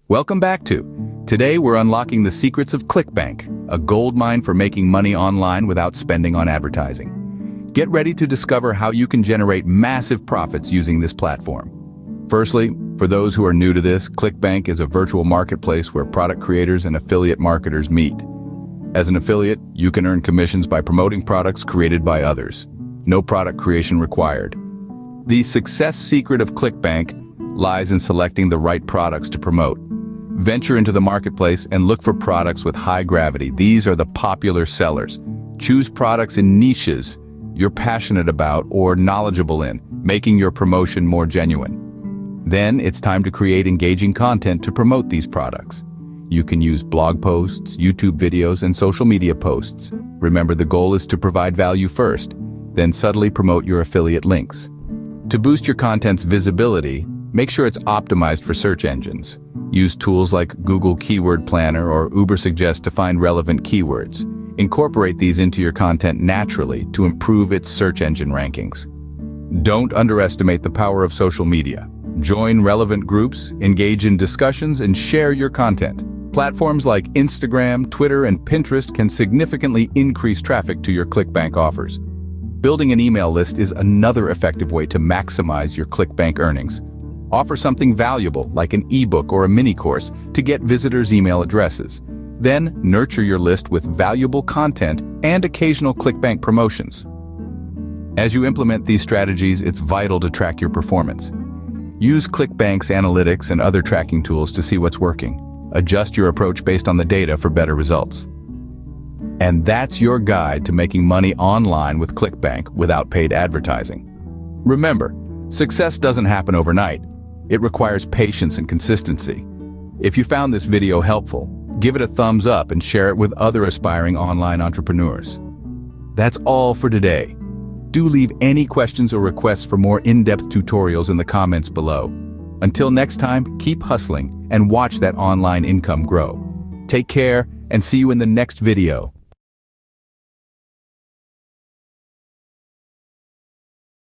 Welcome back to. Today we're unlocking the secrets of ClickBank, a goldmine for making money online without spending on advertising. Get ready to discover how you can generate massive profits using this platform. Firstly, for those who are new to this, ClickBank is a virtual marketplace where product creators and affiliate marketers meet. As an affiliate, you can earn commissions by promoting products created by others. No product creation required. The success secret of ClickBank lies in selecting the right products to promote. Venture into the marketplace and look for products with high gravity. These are the popular sellers. Choose products in niches you're passionate about or knowledgeable in, making your promotion more genuine. Then it's time to create engaging content to promote these products. You can use blog posts, YouTube videos, and social media posts. Remember, the goal is to provide value first, then subtly promote your affiliate links. To boost your content's visibility, make sure it's optimized for search engines. Use tools like Google Keyword Planner or Ubersuggest to find relevant keywords. Incorporate these into your content naturally to improve its search engine rankings. Don't underestimate the power of social media. Join relevant groups, engage in discussions, and share your content. Platforms like Instagram, Twitter, and Pinterest can significantly increase traffic to your ClickBank offers. Building an email list is another effective way to maximize your ClickBank earnings. Offer something valuable, like an ebook or a mini course, to get visitors' email addresses. Then, nurture your list with valuable content and occasional ClickBank promotions. As you implement these strategies, it's vital to track your performance. Use ClickBank's analytics and other tracking tools to see what's working. Adjust your approach based on the data for better results. And that's your guide to making money online with ClickBank without paid advertising. Remember, success doesn't happen overnight. It requires patience and consistency. If you found this video helpful, give it a thumbs up and share it with other aspiring online entrepreneurs. That's all for today. Do leave any questions or requests for more in-depth tutorials in the comments below. Until next time, keep hustling and watch that online income grow. Take care and see you in the next video.